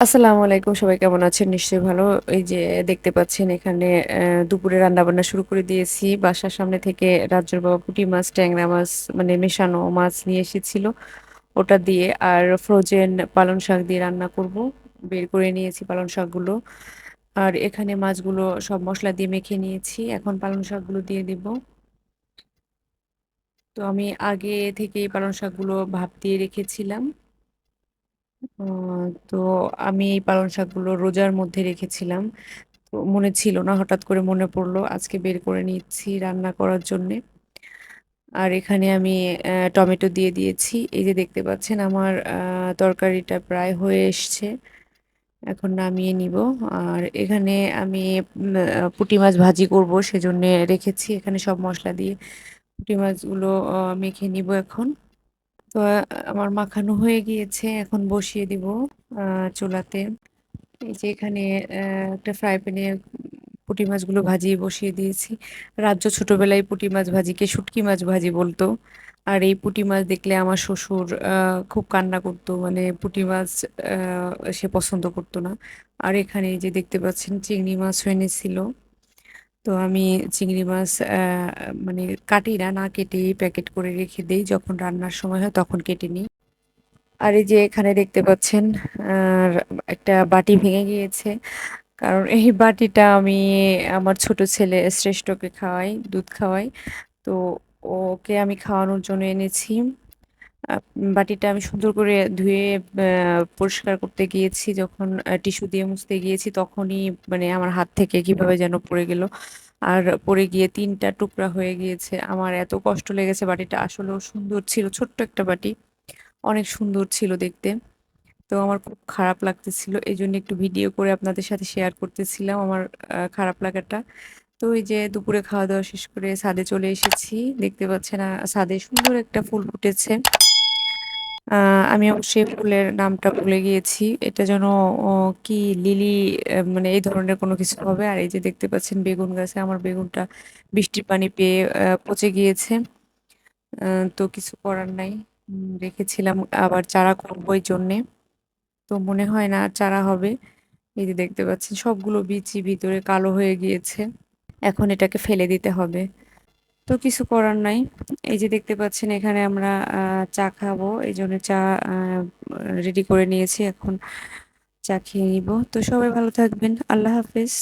আসসালামু আলাইকুম, সবাই কেমন আছেন? নিশ্চয়ই ভালো। এই যে দেখতে পাচ্ছেন এখানে দুপুরে রান্নাবান্না শুরু করে দিয়েছি। বাসার সামনে থেকে রাজ্জার বাবা পুঁটি মাছ, ট্যাংরা মাছ মানে মেশানো মাছ নিয়ে এসেছিল। ওটা দিয়ে আর ফ্রোজেন পালং শাক দিয়ে রান্না করব। বের করে নিয়েছি পালং শাকগুলো। আর এখানে মাছগুলো সব মসলা দিয়ে মেখে নিয়েছি। এখন পালং শাকগুলো দিয়ে দিব। তো আমি আগে থেকেই পালং শাকগুলো ভাপ দিয়ে রেখেছিলাম। তো আমি এই পালং শাকগুলো রোজার মধ্যে রেখেছিলাম। তো মনে ছিল না, হঠাৎ করে মনে পড়লো, আজকে বের করে নিচ্ছি রান্না করার জন্যে। আর এখানে আমি টমেটো দিয়ে দিয়েছি। এই যে দেখতে পাচ্ছেন আমার তরকারিটা প্রায় হয়ে এসছে। এখন নামিয়ে নিব। আর এখানে আমি পুঁটি মাছ ভাজি করব, সেজন্য রেখেছি এখানে সব মশলা দিয়ে। পুঁটি মাছগুলো মেখে নিব এখন। তো আমার মাখানো হয়ে গিয়েছে, এখন বসিয়ে দিব চুলাতে। এই যে এখানে একটা ফ্রাই প্যানে পুঁটি মাছগুলো ভাজিয়ে বসিয়ে দিয়েছি। রাজ্য ছোটবেলায় পুঁটি মাছ ভাজিকে শুটকি মাছ ভাজি বলতো। আর এই পুঁটি মাছ দেখলে আমার শ্বশুর খুব কান্না করতো, মানে পুঁটি মাছ সে পছন্দ করতো না। আর এখানে এই যে দেখতে পাচ্ছেন চিংড়ি মাছ এনেছিল। তো আমি চিংড়ি মাছ মানে কাটি না, না কেটেই প্যাকেট করে রেখে দেই, যখন রান্নার সময় হয় তখন কেটে নিই। আর এই যে এখানে দেখতে পাচ্ছেন আর একটা বাটি ভেঙে গিয়েছে। কারণ এই বাটিটা আমি আমার ছোট ছেলে শ্রেষ্ঠকে খাওয়াই, দুধ খাওয়াই। তো ওকে আমি খাওয়ানোর জন্য এনেছি। আহ, বাটিটা আমি সুন্দর করে ধুয়ে পরিষ্কার করতে গিয়েছি, যখন টিস্যু দিয়ে মুছতে গিয়েছি তখনই মানে আমার হাত থেকে কিভাবে যেন পড়ে গেল। আর পড়ে গিয়ে তিনটা টুকরা হয়ে গিয়েছে। আমার এত কষ্ট লেগেছে। বাটিটা আসলেও সুন্দর ছিল, ছোট্ট একটা বাটি, অনেক সুন্দর ছিল দেখতে। তো আমার খুব খারাপ লাগতেছিল, এই জন্য একটু ভিডিও করে আপনাদের সাথে শেয়ার করতেছিলাম আমার খারাপ লাগাটা। তো এই যে দুপুরে খাওয়া দাওয়া শেষ করে ছাদে চলে এসেছি। দেখতে পাচ্ছেন ছাদে সুন্দর একটা ফুল ফুটেছে। আমি অবশ্যই ফুলের নামটা ভুলে গিয়েছি। এটা যেন কি লিলি, মানে এই ধরনের কোনো কিছু হবে। আর এই যে দেখতে পাচ্ছেন বেগুন গাছে আমার বেগুনটা বৃষ্টির পানি পেয়ে পচে গিয়েছে। তো কিছু করার নাই। রেখেছিলাম আবার চারা করবো এই জন্যে। তো মনে হয় না আর চারা হবে। এই যে দেখতে পাচ্ছেন সবগুলো বীজই ভিতরে কালো হয়ে গিয়েছে। এখন এটাকে ফেলে দিতে হবে। তো কিছু করার নাই। এই যে দেখতে পাচ্ছেন এখানে আমরা চা খাবো, এই জন্য চা রেডি করে নিয়েছি। এখন চা খেয়ে নিব। তো সবাই ভালো থাকবেন। আল্লাহ হাফেজ।